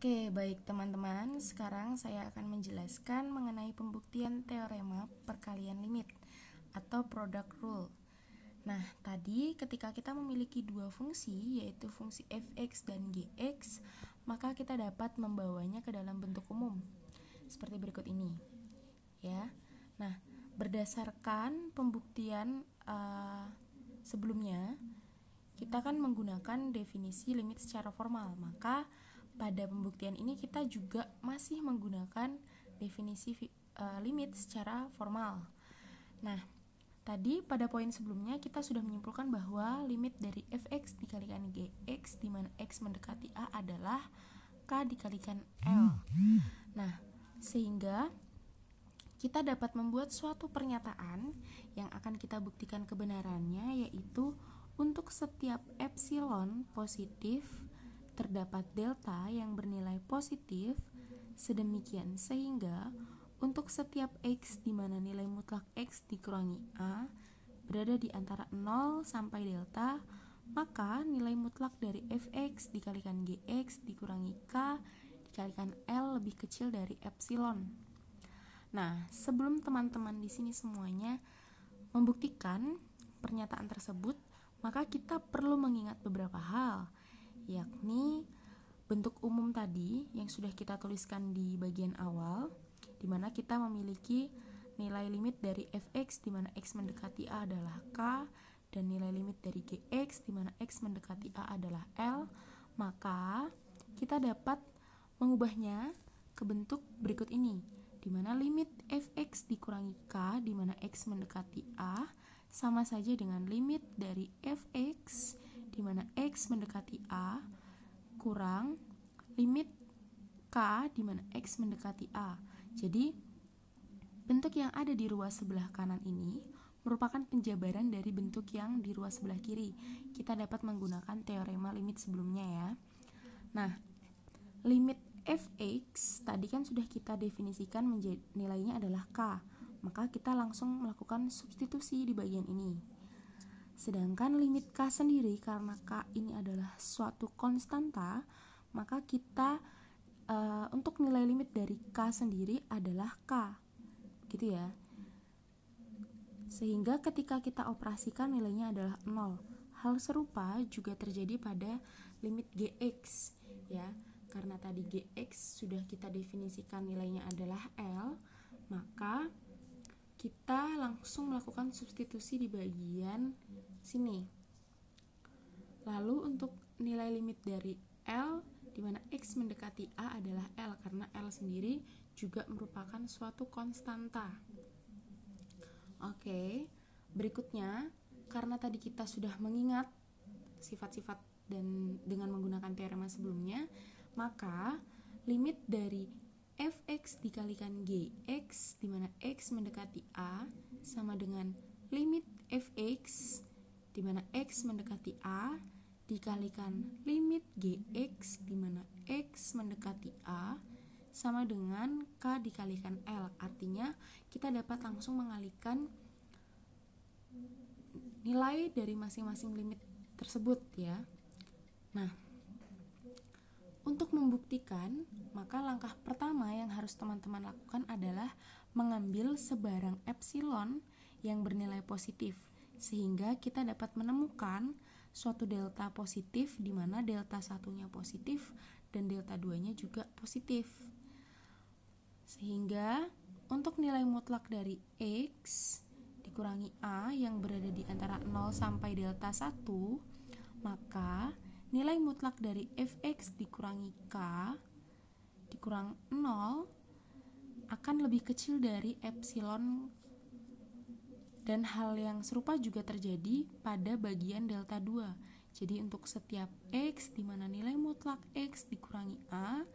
Oke, baik teman-teman. Sekarang saya akan menjelaskan mengenai pembuktian teorema perkalian limit atau product rule. Nah, tadi ketika kita memiliki dua fungsi, yaitu fungsi fx dan gx, maka kita dapat membawanya ke dalam bentuk umum seperti berikut ini, ya. Nah, berdasarkan pembuktian sebelumnya, kita kan menggunakan definisi limit secara formal, maka pada pembuktian ini kita juga masih menggunakan definisi limit secara formal. Nah, tadi pada poin sebelumnya kita sudah menyimpulkan bahwa limit dari fx dikalikan gx di mana x mendekati a adalah k dikalikan l. Nah, sehingga kita dapat membuat suatu pernyataan yang akan kita buktikan kebenarannya, yaitu untuk setiap epsilon positif terdapat delta yang bernilai positif, sedemikian sehingga untuk setiap x di mana nilai mutlak x dikurangi a berada di antara 0 sampai delta, maka nilai mutlak dari fx dikalikan gx dikurangi k dikalikan l lebih kecil dari epsilon. Nah, sebelum teman-teman di sini semuanya membuktikan pernyataan tersebut, maka kita perlu mengingat beberapa hal, yakni bentuk umum tadi yang sudah kita tuliskan di bagian awal, di mana kita memiliki nilai limit dari fx di mana x mendekati a adalah k dan nilai limit dari gx di mana x mendekati a adalah l, maka kita dapat mengubahnya ke bentuk berikut ini, di mana limit fx dikurangi k di mana x mendekati a sama saja dengan limit dari fx di mana x mendekati a kurang limit k di mana x mendekati a. Jadi bentuk yang ada di ruas sebelah kanan ini merupakan penjabaran dari bentuk yang di ruas sebelah kiri. Kita dapat menggunakan teorema limit sebelumnya ya. Nah, limit fx tadi kan sudah kita definisikan menjadi nilainya adalah k, maka kita langsung melakukan substitusi di bagian ini. Sedangkan limit k sendiri, karena k ini adalah suatu konstanta, maka kita untuk nilai limit dari k sendiri adalah k, gitu ya. Sehingga ketika kita operasikan nilainya adalah 0. Hal serupa juga terjadi pada limit gx, ya. Karena tadi gx sudah kita definisikan nilainya adalah l, maka kita langsung melakukan substitusi di bagian sini. Lalu untuk nilai limit dari L di mana X mendekati A adalah L, karena L sendiri juga merupakan suatu konstanta. Oke, berikutnya karena tadi kita sudah mengingat sifat-sifat dan dengan menggunakan teorema sebelumnya, maka limit dari fx dikalikan gx di mana x mendekati a sama dengan limit fx di mana x mendekati a dikalikan limit gx di mana x mendekati a sama dengan k dikalikan l. Artinya kita dapat langsung mengalihkan nilai dari masing-masing limit tersebut ya. Nah, untuk membuktikan, maka langkah pertama yang harus teman-teman lakukan adalah mengambil sebarang epsilon yang bernilai positif, sehingga kita dapat menemukan suatu delta positif di mana delta satunya positif dan delta 2-nya juga positif. Sehingga untuk nilai mutlak dari x dikurangi a yang berada di antara 0 sampai delta 1, maka nilai mutlak dari fx dikurangi k dikurang 0 akan lebih kecil dari epsilon, dan hal yang serupa juga terjadi pada bagian delta 2. Jadi untuk setiap x di mana nilai mutlak x dikurangi a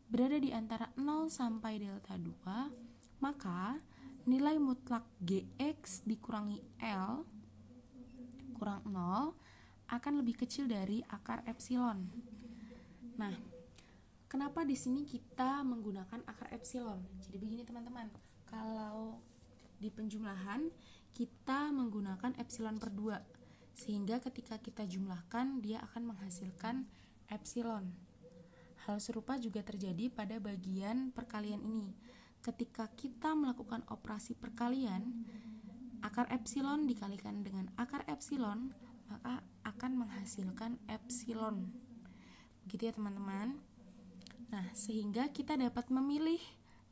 berada di antara 0 sampai delta 2, maka nilai mutlak gx dikurangi l kurang 0 akan lebih kecil dari akar epsilon. Nah, kenapa di sini kita menggunakan akar epsilon? Jadi begini teman-teman, kalau di penjumlahan kita menggunakan epsilon per 2, sehingga ketika kita jumlahkan dia akan menghasilkan epsilon. Hal serupa juga terjadi pada bagian perkalian ini. Ketika kita melakukan operasi perkalian, akar epsilon dikalikan dengan akar epsilon, maka akan menghasilkan epsilon. Begitu ya teman-teman. Nah, sehingga kita dapat memilih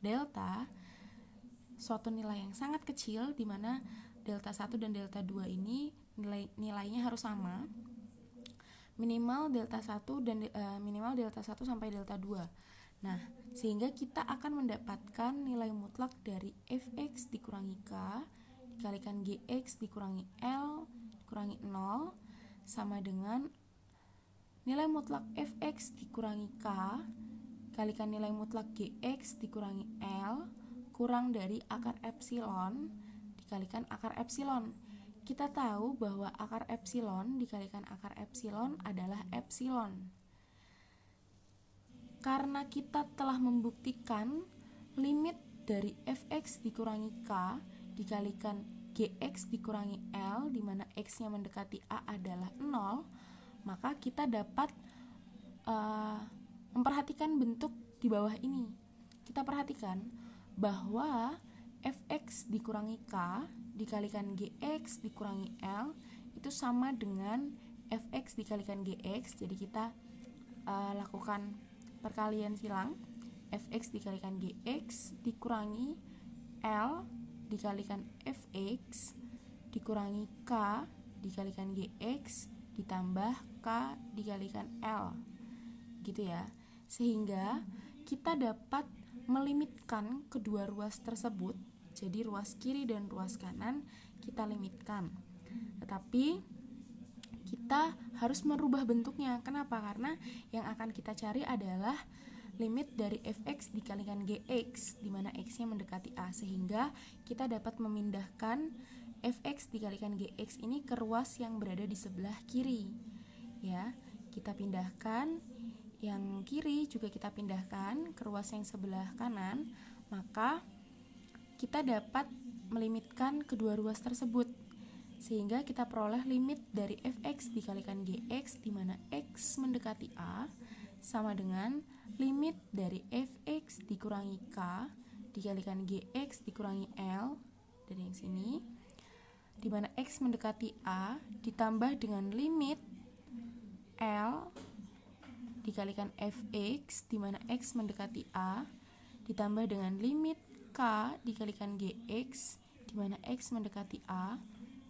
delta, suatu nilai yang sangat kecil, di mana delta 1 dan delta 2 ini nilainya harus sama, minimal delta 1 sampai delta 2. Nah, sehingga kita akan mendapatkan nilai mutlak dari fx dikurangi k dikalikan gx dikurangi l dikurangi 0 sama dengan nilai mutlak fx dikurangi k dikalikan nilai mutlak gx dikurangi l kurang dari akar epsilon dikalikan akar epsilon. Kita tahu bahwa akar epsilon dikalikan akar epsilon adalah epsilon. Karena kita telah membuktikan limit dari fx dikurangi k dikalikan gx dikurangi l, di mana x-nya mendekati a adalah 0, maka kita dapat memperhatikan bentuk di bawah ini. Kita perhatikan bahwa fx dikurangi k dikalikan gx dikurangi l itu sama dengan fx dikalikan gx. Jadi kita lakukan perkalian silang. Fx dikalikan gx dikurangi l dikalikan fx dikurangi k dikalikan gx ditambah k dikalikan l, gitu ya. Sehingga kita dapat melimitkan kedua ruas tersebut. Jadi ruas kiri dan ruas kanan kita limitkan. Tetapi kita harus merubah bentuknya. Kenapa? Karena yang akan kita cari adalah limit dari fx dikalikan gx, di mana x-nya mendekati a, sehingga kita dapat memindahkan fx dikalikan gx ini ke ruas yang berada di sebelah kiri. Ya, kita pindahkan yang kiri, juga kita pindahkan ke ruas yang sebelah kanan, maka kita dapat melimitkan kedua ruas tersebut, sehingga kita peroleh limit dari fx dikalikan gx, di mana x mendekati a sama dengan limit dari fx dikurangi k dikalikan gx dikurangi l dari yang sini, di mana x mendekati a ditambah dengan limit l dikalikan fx, di mana x mendekati a ditambah dengan limit k dikalikan gx, di mana x mendekati a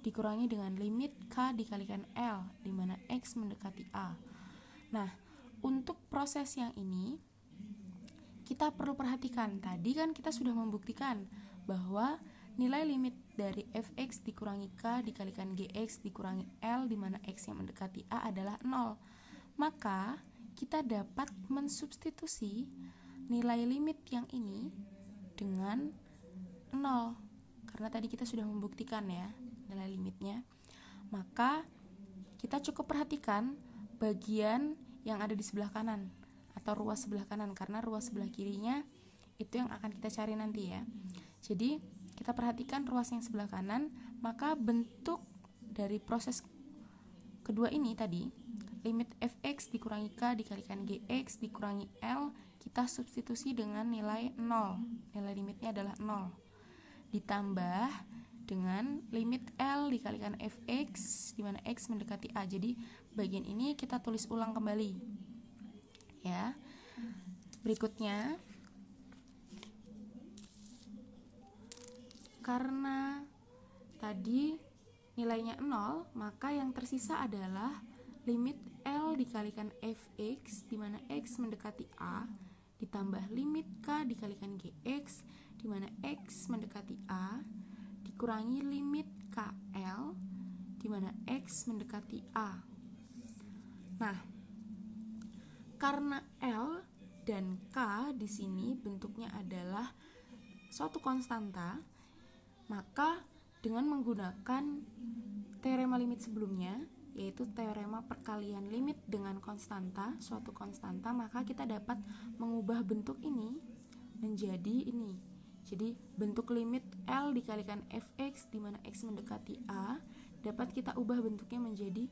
dikurangi dengan limit k dikalikan l, di mana x mendekati a. Nah, untuk proses yang ini kita perlu perhatikan. Tadi kan kita sudah membuktikan bahwa nilai limit dari fx dikurangi k dikalikan gx dikurangi l, di mana x yang mendekati a adalah 0. Maka kita dapat mensubstitusi nilai limit yang ini dengan 0. Karena tadi kita sudah membuktikan ya nilai limitnya. Maka kita cukup perhatikan bagian yang ada di sebelah kanan atau ruas sebelah kanan, karena ruas sebelah kirinya itu yang akan kita cari nanti ya. Jadi kita perhatikan ruas yang sebelah kanan, maka bentuk dari proses kedua ini tadi, limit fx dikurangi k dikalikan gx dikurangi l, kita substitusi dengan nilai 0. Nilai limitnya adalah 0. Ditambah dengan limit l dikalikan fx, di mana x mendekati a. Jadi bagian ini kita tulis ulang kembali. Ya. Berikutnya, karena tadi nilainya 0, maka yang tersisa adalah limit l dikalikan fx, di mana x mendekati a, ditambah limit k dikalikan gx, di mana x mendekati a, dikurangi limit kl, di mana x mendekati a. Nah, karena l dan k di sini bentuknya adalah suatu konstanta, maka dengan menggunakan teorema limit sebelumnya, yaitu teorema perkalian limit dengan konstanta, suatu konstanta, maka kita dapat mengubah bentuk ini menjadi ini. Jadi bentuk limit L dikalikan fx, di mana x mendekati a, dapat kita ubah bentuknya menjadi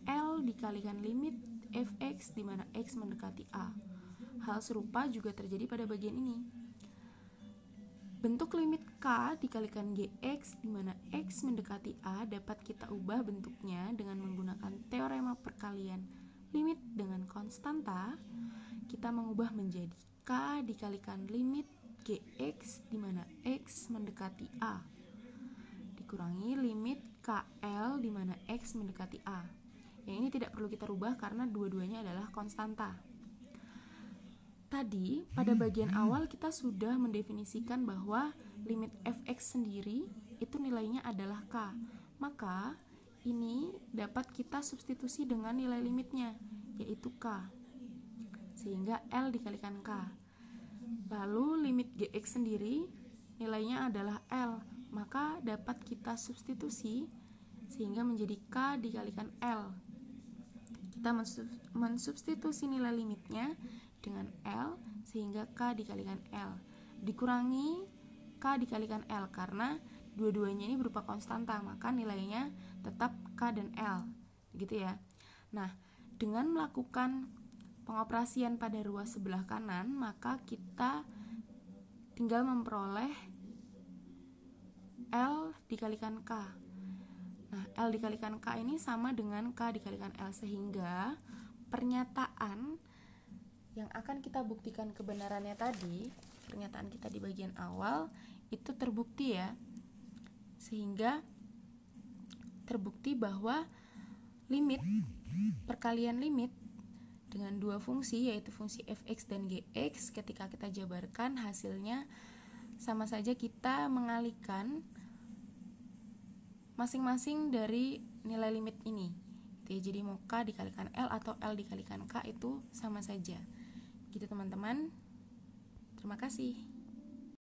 L dikalikan limit fx, di mana x mendekati a. hal serupa juga terjadi pada bagian ini. Bentuk limit K dikalikan Gx di mana X mendekati A dapat kita ubah bentuknya dengan menggunakan teorema perkalian limit dengan konstanta. Kita mengubah menjadi K dikalikan limit Gx di mana X mendekati A dikurangi limit KL di mana X mendekati A. Yang ini tidak perlu kita rubah karena dua-duanya adalah konstanta. Tadi, pada bagian awal kita sudah mendefinisikan bahwa limit fx sendiri itu nilainya adalah K. Maka, ini dapat kita substitusi dengan nilai limitnya, yaitu K. Sehingga L dikalikan K. Lalu, limit Gx sendiri nilainya adalah L. Maka, dapat kita substitusi sehingga menjadi K dikalikan L. Kita mensubstitusi nilai limitnya dengan L sehingga K dikalikan L dikurangi K dikalikan L karena dua-duanya ini berupa konstanta, maka nilainya tetap K dan L gitu ya. Nah, dengan melakukan pengoperasian pada ruas sebelah kanan, maka kita tinggal memperoleh L dikalikan K. Nah, L dikalikan K ini sama dengan K dikalikan L, sehingga pernyataan yang akan kita buktikan kebenarannya tadi, pernyataan kita di bagian awal, itu terbukti ya. Sehingga terbukti bahwa limit, perkalian limit dengan dua fungsi, yaitu fungsi fx dan gx, ketika kita jabarkan hasilnya sama saja kita mengalihkan masing-masing dari nilai limit ini. Jadi mau K dikalikan L atau L dikalikan K itu sama saja. Gitu teman-teman. Terima kasih.